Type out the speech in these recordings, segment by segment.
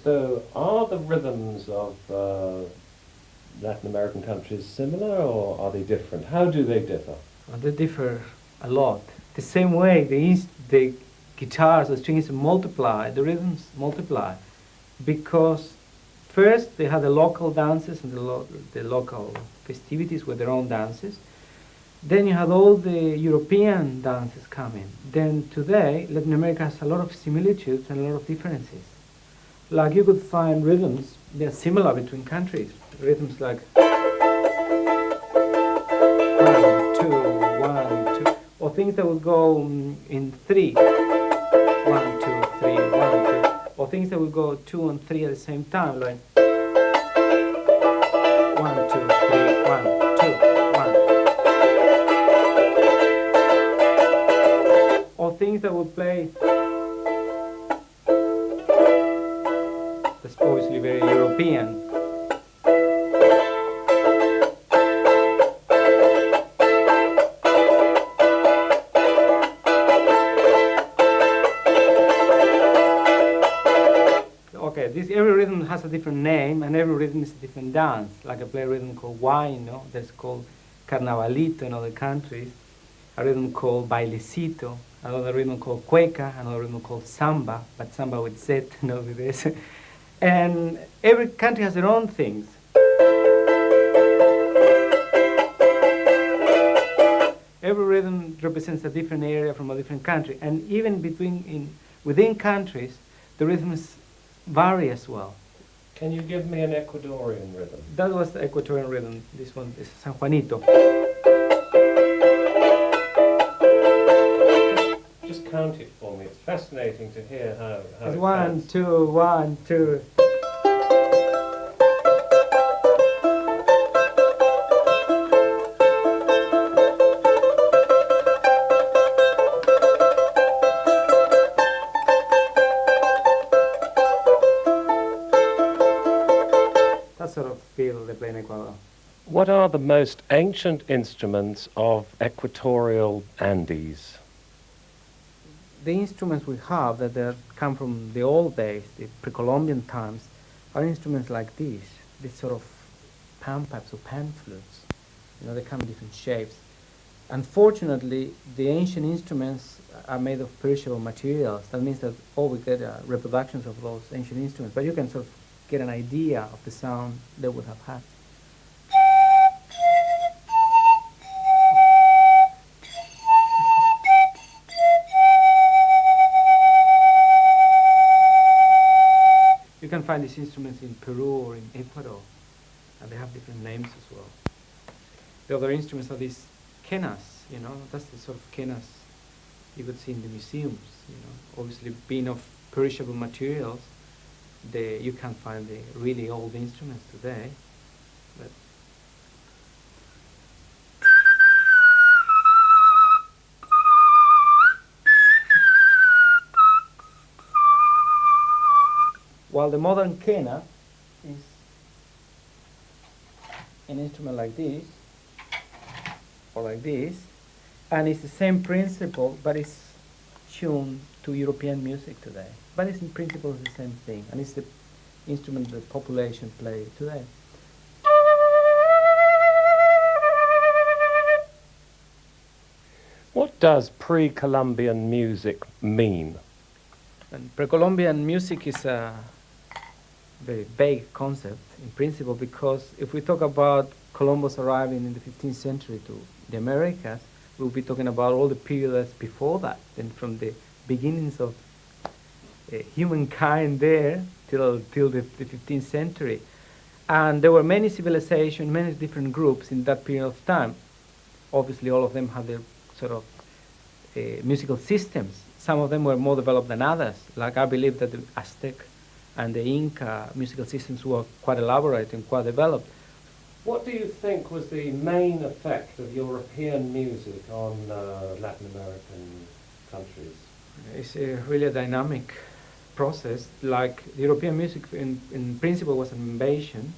So are the rhythms of Latin American countries similar, or are they different? How do they differ? They differ a lot. The same way the guitars, the strings multiply, the rhythms multiply, because first they have the local dances and the local festivities with their own dances. Then you have all the European dances coming. Then today, Latin America has a lot of similitudes and a lot of differences. Like you could find rhythms, they're similar between countries. Rhythms like 1, 2, 1, 2, or things that would go in 3. 1, 2, 3, 1, 2. Or things that would go 2 and 3 at the same time, like 1, 2, 3, 1, 2, 1. Or things that would play. That's obviously very European. Okay, every rhythm has a different name, and every rhythm is a different dance. Like I play a rhythm called huayno, that's called carnavalito in other countries. A rhythm called bailecito, another rhythm called cueca, another rhythm called samba, but samba with Z, no with S. And every country has their own things. Every rhythm represents a different area from a different country. And even within countries, the rhythms vary as well. Can you give me an Ecuadorian rhythm? That was the Ecuadorian rhythm. This one is San Juanito. Just count it for me. It's fascinating to hear how It's it 1, counts. 2, 1, 2. That sort of feel they play in Ecuador. What are the most ancient instruments of equatorial Andes? The instruments we have that come from the old days, the pre-Columbian times, are instruments like these sort of pan pipes or pan flutes. You know, they come in different shapes. Unfortunately, the ancient instruments are made of perishable materials. That means that all we get are reproductions of those ancient instruments, but you can sort of get an idea of the sound they would have had. You can find these instruments in Peru or in Ecuador, and they have different names as well. The other instruments are these quenas, you know, that's the sort of quenas you could see in the museums, you know. Obviously, being of perishable materials, you can't find the really old instruments today, but while the modern quena is an instrument like this, or like this, and it's the same principle, but it's tuned to European music today. But it's in principle the same thing, and it's the instrument the population play today. What does pre-Columbian music mean? And pre-Columbian music is a very vague concept in principle, because if we talk about Columbus arriving in the 15th century to the Americas, we'll be talking about all the periods before that, and from the beginnings of humankind there till the 15th century. And there were many civilizations, many different groups in that period of time. Obviously, all of them had their sort of musical systems. Some of them were more developed than others. Like I believe that the Aztec and the Inca musical systems were quite elaborate and quite developed. What do you think was the main effect of European music on Latin American countries? It's really a dynamic process. Like the European music in principle was an invasion,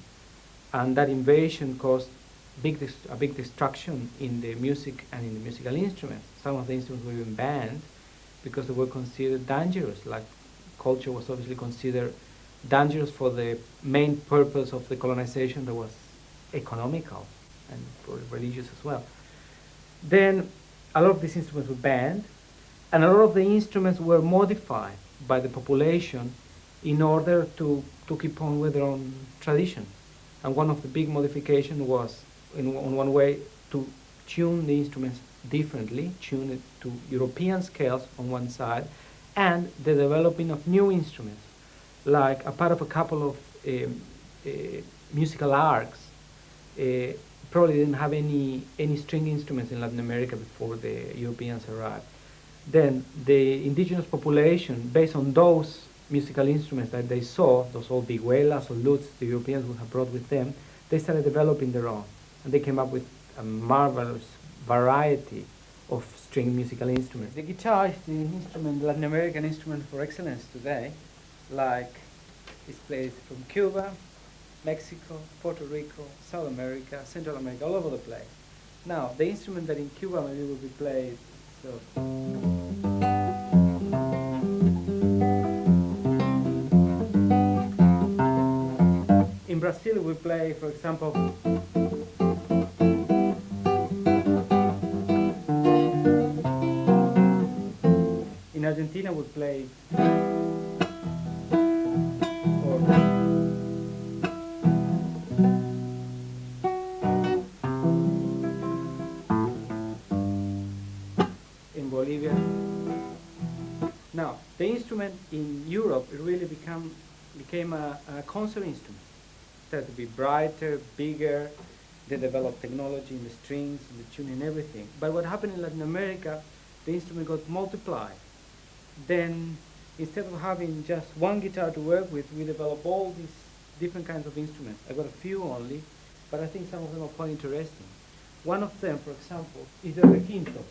and that invasion caused a big destruction in the music and in the musical instruments. Some of the instruments were even banned because they were considered dangerous. Like culture was obviously considered dangerous for the main purpose of the colonization that was economical and for religious as well. Then a lot of these instruments were banned, and a lot of the instruments were modified by the population in order to keep on with their own tradition. And one of the big modifications was, in one way, to tune the instruments differently, tune it to European scales on one side, and the developing of new instruments, like a part of a couple of musical arcs. Probably didn't have any string instruments in Latin America before the Europeans arrived. Then the indigenous population, based on those musical instruments that they saw, those old biguelas or lutes the Europeans would have brought with them, they started developing their own. And they came up with a marvelous variety of string musical instruments. The guitar is the instrument, Latin American instrument for excellence today. Like it's played from Cuba, Mexico, Puerto Rico, South America, Central America, all over the place. Now, the instrument that in Cuba maybe will be played, so. In Brazil, we play, for example, in Argentina, we play, Bolivia. Now, the instrument in Europe, it really became a concert instrument. It started to be brighter, bigger. They developed technology in the strings, in the tuning, and everything. But what happened in Latin America, the instrument got multiplied. Then, instead of having just one guitar to work with, we developed all these different kinds of instruments. I got a few only, but I think some of them are quite interesting. One of them, for example, is the requinto.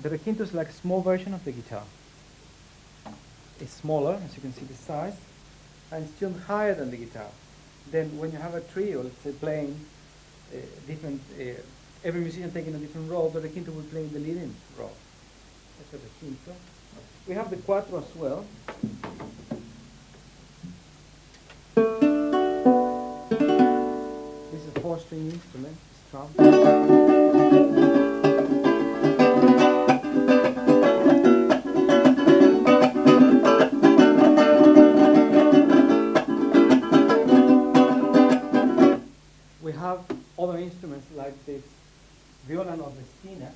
The requinto is like a small version of the guitar. It's smaller, as you can see the size, and it's tuned higher than the guitar. Then when you have a trio, let's say playing different, every musician taking a different role, the requinto will play the leading role. That's the requinto. We have the cuatro as well. This is a 4-string instrument, strum. Other instruments like this viola nordestina.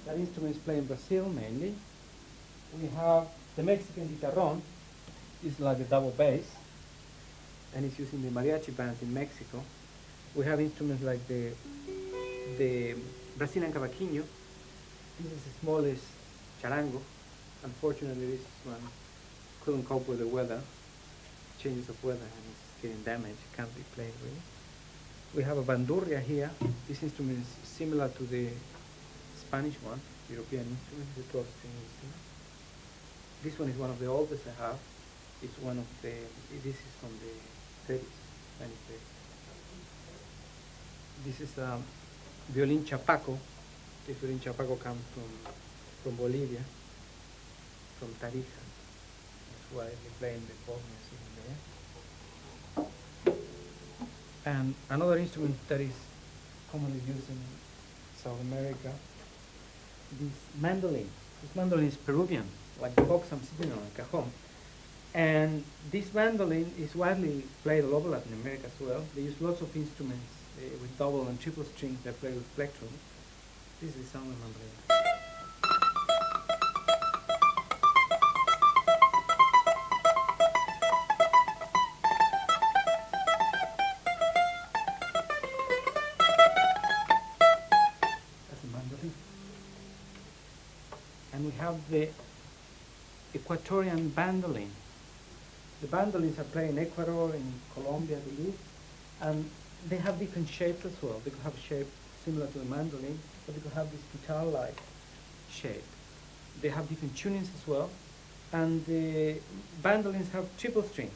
That instrument is played in Brazil mainly. We have the Mexican guitarrón. It's like a double bass, and it's used in the mariachi bands in Mexico. We have instruments like the Brazilian cavaquinho. This is the smallest charango. Unfortunately, this one couldn't cope with the weather, changes of weather, and it's getting damaged. It can't be played really. We have a bandurria here. This instrument is similar to the Spanish one, European instrument, the 12-string instrument. This one is one of the oldest I have. It's one of the, this is from the 30s, 1930s. This is violin chapaco. This violin chapaco comes from Bolivia, from Tarija. That's why they play in the folk music there. And another instrument that is commonly used in South America, this mandolin. This mandolin is Peruvian, like the box I'm sitting on, a cajon. And this mandolin is widely played all over Latin America as well. They use lots of instruments with double and triple strings that play with plectrum. This is the sound of mandolin. That's the mandolin. And we have the Ecuadorian bandolin. The bandolins are played in Ecuador, in Colombia, I believe, and they have different shapes as well. They could have a shape similar to the mandolin, but they could have this guitar-like shape. They have different tunings as well, and the bandolins have triple strings.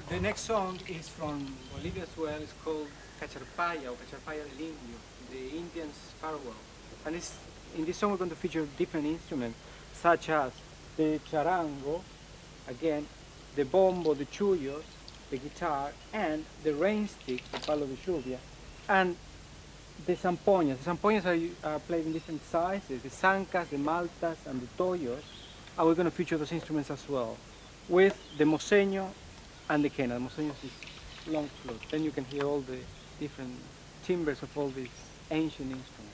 The next song is from Bolivia as well. It's called Cacharpaya or Cacharpaya del Indio, the Indian's farewell. And in this song we're going to feature different instruments such as the charango, again, the bombo, the chullos, the guitar, and the rain stick, the palo de lluvia, and the zampoñas. The zampoñas are played in different sizes, the zancas, the maltas, and the toyos. And we're going to feature those instruments as well, with the moseño and the quena. The moseño is long flute. Then you can hear all the different timbres of all these ancient instruments.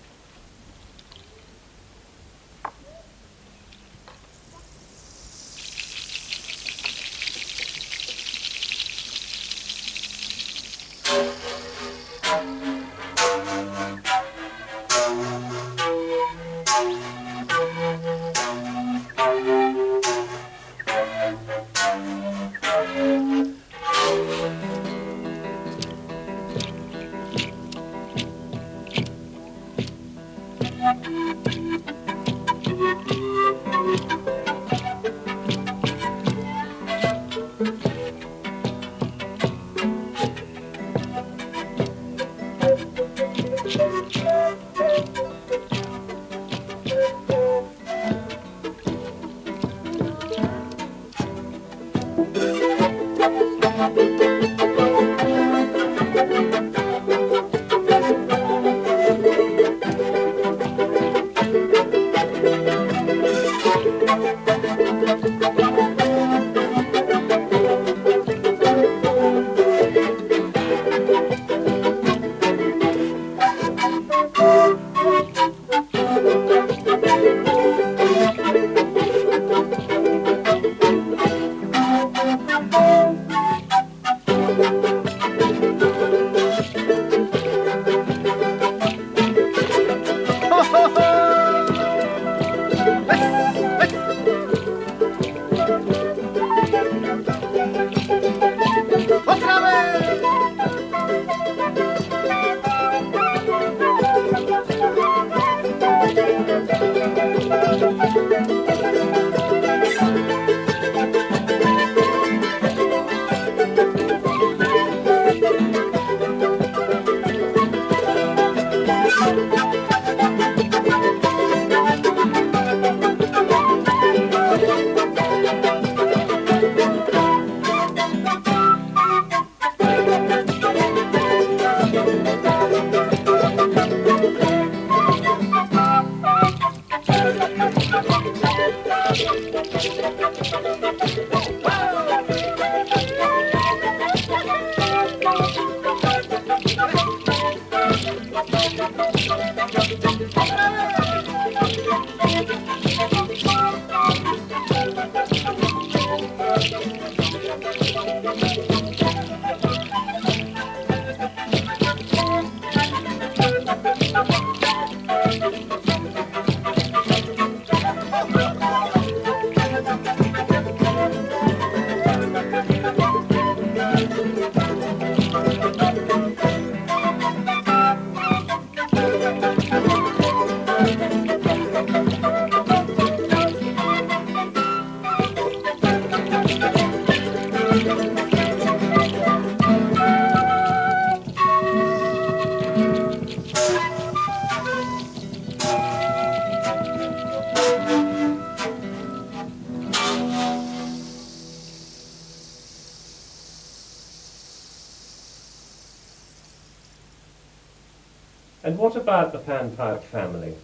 And what about the panpipe family?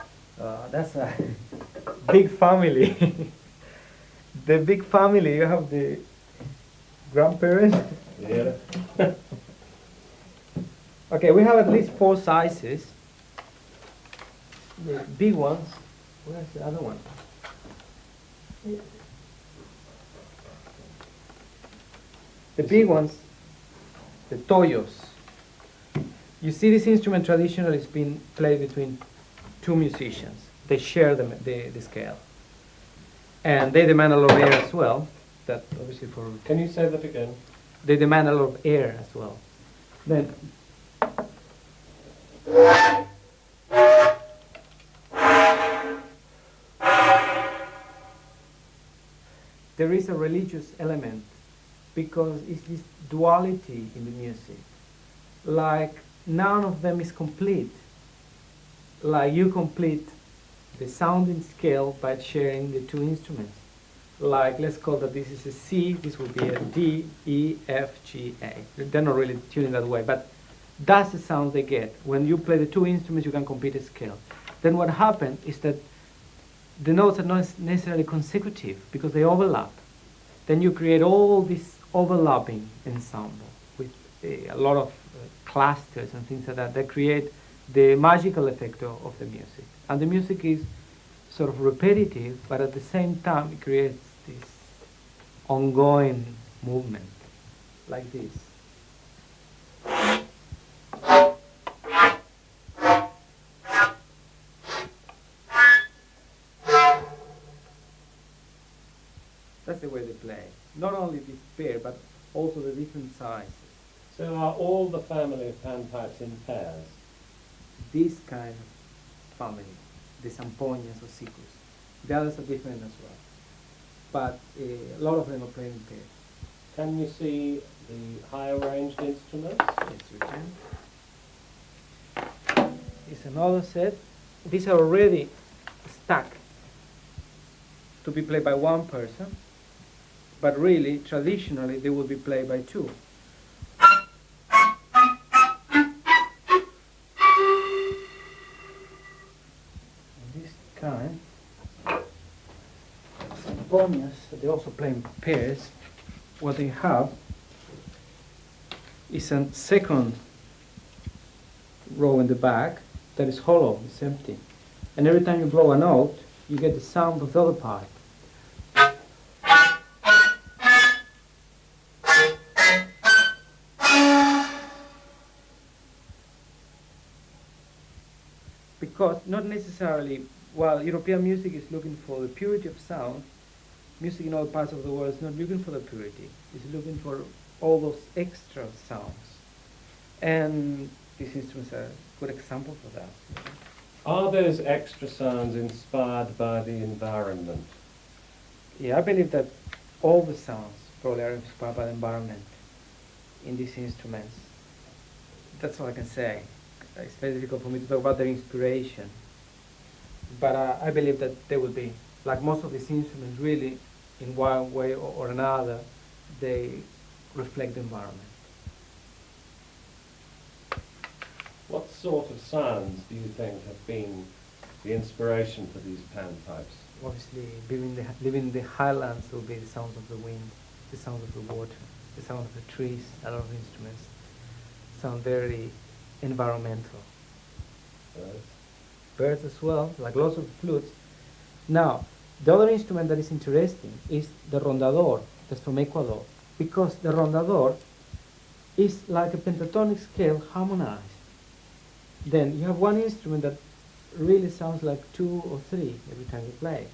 That's a big family. The big family, you have the grandparents. Yeah. Okay, we have at least 4 sizes. The big ones. Where's the other one? The big ones, the toyos. You see, this instrument traditionally is being played between 2 musicians. They share the scale. And they demand a lot of air as well. That obviously for... Can you say that again? They demand a lot of air as well. Then there is a religious element because it's this duality in the music. Like none of them is complete. Like you complete the sounding scale by sharing the 2 instruments. Like let's call that this is a C, this would be a D, E, F, G, A. They're not really tuning that way, but that's the sound they get. When you play the 2 instruments, you can complete a scale. Then what happens is that the notes are not necessarily consecutive because they overlap. Then you create all this overlapping ensemble with a lot of clusters and things like that create the magical effect of the music. And the music is sort of repetitive, but at the same time it creates this ongoing movement, like this. That's the way they play. Not only this pair, but also the different sizes. So are all the family of panpipes in pairs? This kind of family, the Samponias or Sicus. The others are different as well. But a lot of them are playing in pairs. Can you see the higher ranged instruments? Yes, we can. It's another set. These are already stuck to be played by 1 person, but really, traditionally, they would be played by 2. This kind, Samponias, they also play in pairs. What they have is a second row in the back that is hollow, it's empty. And every time you blow a note, you get the sound of the other part. Because not necessarily, while European music is looking for the purity of sound, music in other parts of the world is not looking for the purity. It's looking for all those extra sounds. And these instruments are a good example for that. Are those extra sounds inspired by the environment? Yeah, I believe that all the sounds probably are inspired by the environment in these instruments. That's all I can say. It's very difficult for me to talk about their inspiration. But I believe that they will be, like most of these instruments, really, in one way or another, they reflect the environment. What sort of sounds do you think have been the inspiration for these panpipes? Obviously, living in the highlands will be the sounds of the wind, the sound of the water, the sound of the trees. A lot of instruments sound very environmental. birds as well, like lots of flutes. Now, the other instrument that is interesting is the rondador, that's from Ecuador, because the rondador is like a pentatonic scale harmonized. Then you have one instrument that really sounds like 2 or 3 every time you play.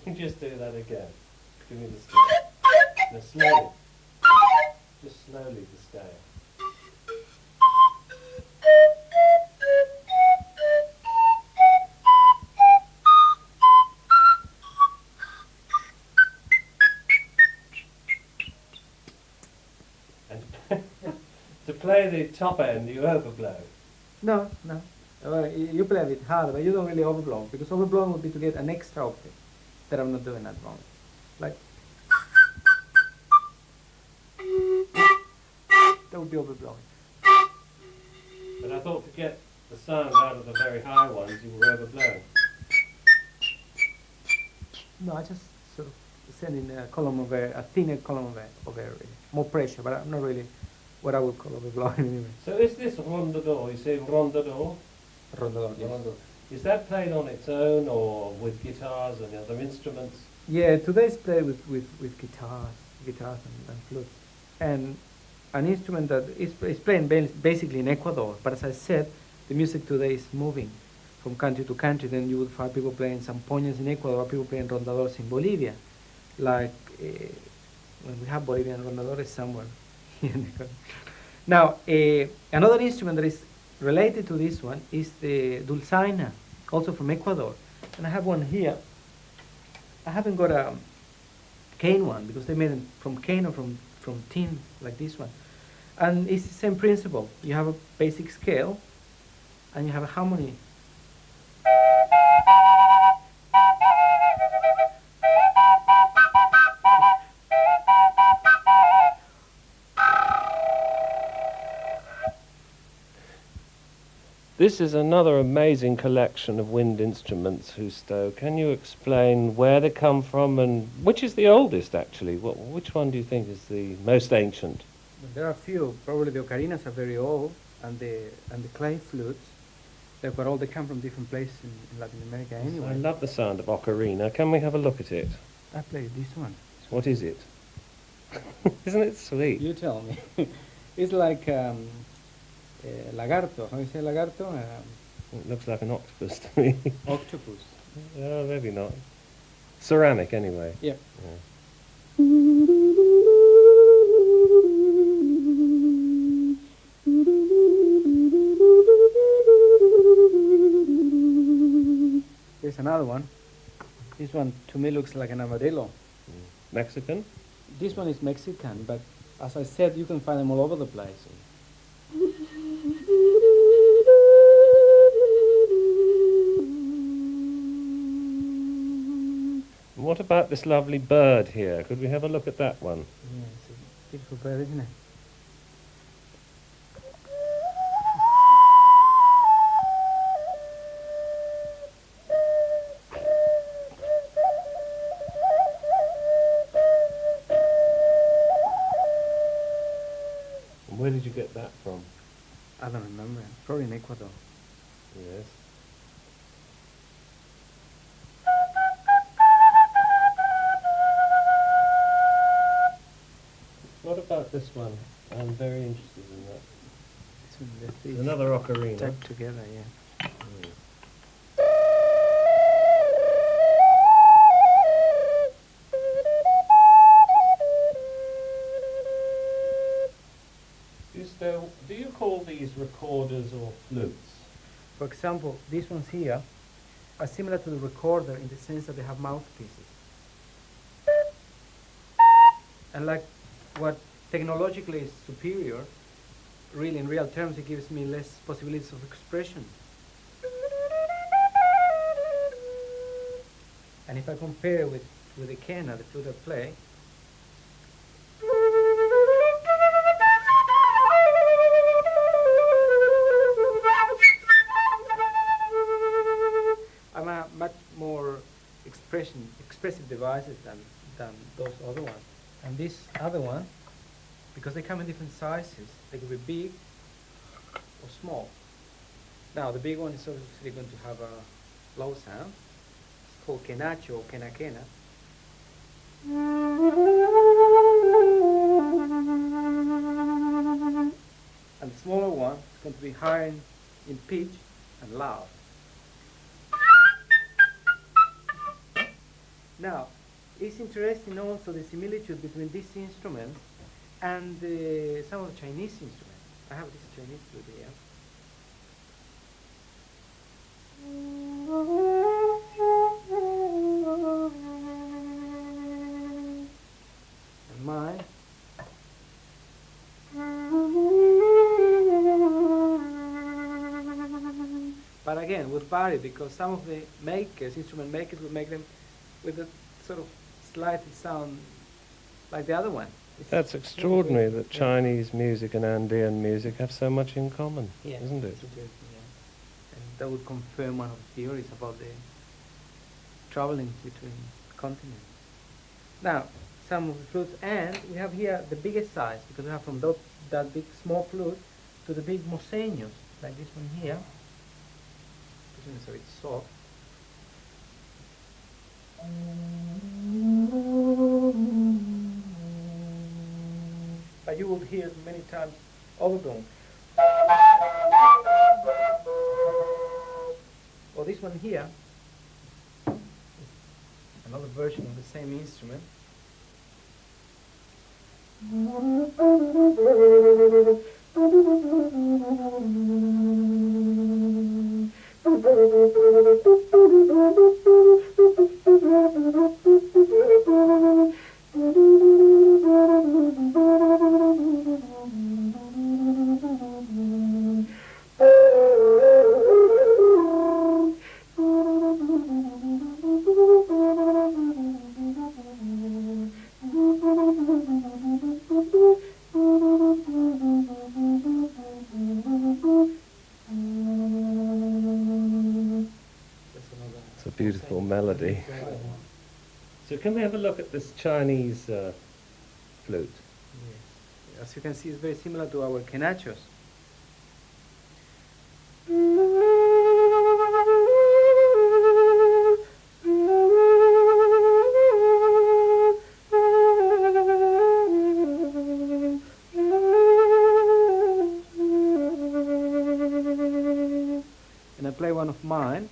Can you just do that again? Give me the scale. No, slowly. Just slowly the scale. And to play the top end, you overblow. No, no. You play a bit hard, but you don't really overblow, because overblowing would be to get an extra octave that I'm not doing at the moment. Like, that would be overblowing. But I thought to get the sound out of the very high ones, you were overblowing. No, I just sort of send in a column of air, a thinner column of air, really. More pressure, but I'm not really what I would call overblowing anyway. So is this rondador? You say rondador? Rondador, yes. Rondador. Is that played on its own or with guitars and other instruments? Yeah, today's played with guitars and flutes. And an instrument that is playing basically in Ecuador, but as I said, the music today is moving from country to country. Then you would find people playing zampoñas in Ecuador, people playing rondadores in Bolivia. Like when we have Bolivian rondadores somewhere here in Ecuador. Now, another instrument that is related to this one is the dulzaina, also from Ecuador. And I have one here. I haven't got a cane one because they made them from cane or from tin, like this one. And it's the same principle. You have a basic scale and you have a harmony. This is another amazing collection of wind instruments, Justo. Can you explain where they come from and which is the oldest, actually? Which one do you think is the most ancient? There are a few. Probably the ocarinas are very old, and the clay flutes. They come from different places in Latin America anyway. I love the sound of ocarina. Can we have a look at it? I played this one. What is it? Isn't it sweet? You tell me. It's like lagarto. How do you say lagarto? It looks like an octopus to me. Octopus. Oh, maybe not. Ceramic, anyway. Yeah. Here's another one. This one to me looks like an armadillo. Mexican? This one is Mexican, but as I said, you can find them all over the place. What about this lovely bird here? Could we have a look at that one? Yeah, it's a beautiful bird, isn't it? And where did you get that from? I don't remember. Probably in Ecuador. Yes. What about this one? I'm very interested in that. It's another ocarina. Tagged together, yeah. Justo, do you call these recorders or flutes? For example, these ones here are similar to the recorder in the sense that they have mouthpieces. And like what technologically is superior, really in real terms it gives me less possibilities of expression. And if I compare with the Kena, the flute I play, expressive devices than those other ones. And this other one, because they come in different sizes, they could be big or small. Now the big one is obviously going to have a low sound. It's called kenacho or kenakena. And the smaller one is going to be higher in pitch and loud. Now, it's interesting also the similitude between these instruments and some of the Chinese instruments. I have this Chinese flute here. And mine. But again, would vary because some of the makers, instrument makers, would make them with a sort of slightly sound like the other one. That's extraordinary that Chinese music and Andean music have so much in common, isn't it? And that would confirm one of the theories about the traveling between continents. Now, some of the flutes, and we have here the biggest size, because we have from that big small flute to the big moseños, like this one here. This one is a bit soft. But you will hear many times overdone. Or this one here is another version of the same instrument. Beautiful melody. So can we have a look at this Chinese flute? Yes. As you can see, it's very similar to our kenachos. And I play one of mine.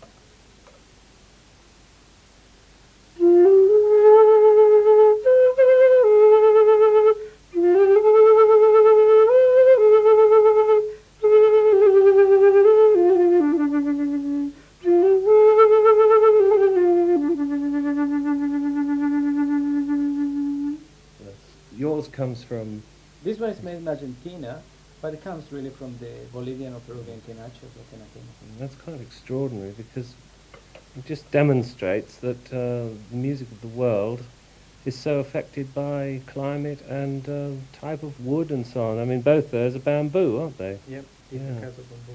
Yours comes from... This one is made in Argentina, but it comes really from the Bolivian or Peruvian kenachos or kenakenas. That's quite extraordinary because it just demonstrates that the music of the world is so affected by climate and type of wood and so on. I mean, both those are bamboo, aren't they? Yep, different kinds of bamboo.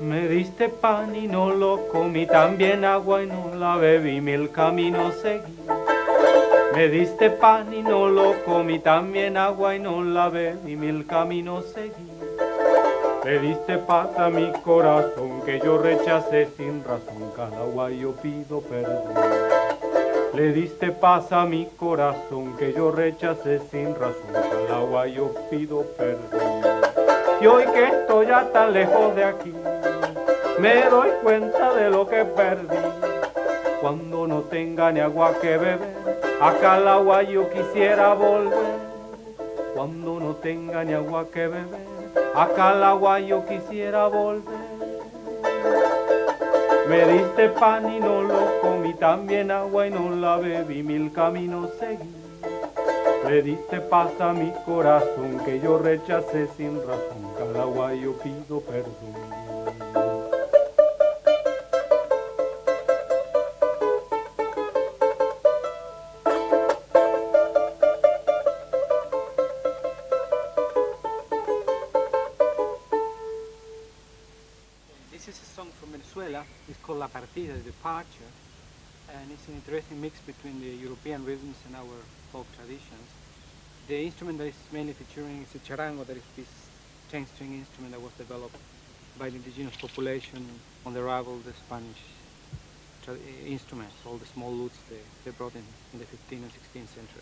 Me diste pan y no lo comí, también agua y no la bebí, mil caminos seguí. Me diste pan y no lo comí, también agua y no la bebí, mil caminos seguí. Le diste paz a mi corazón que yo rechacé sin razón, cada agua yo pido perdón. Le diste paz a mi corazón que yo rechacé sin razón, cada agua yo pido perdón. Y hoy que estoy ya tan lejos de aquí, me doy cuenta de lo que perdí. Cuando no tenga ni agua que beber, acá al agua yo quisiera volver. Cuando no tenga ni agua que beber, acá al agua yo quisiera volver. Me diste pan y no lo comí, también agua y no la bebí, mil caminos seguí. Le diste paz a mi corazón que yo rechacé sin razón, cada agua yo pido perdón. zarzuela is called la partida, the departure, and it's an interesting mix between the European rhythms and our folk traditions. The instrument that is mainly featuring is a charango, that is this 10-string instrument that was developed by the indigenous population on the arrival of the Spanish instruments, all the small lutes they brought in the 15th and 16th century.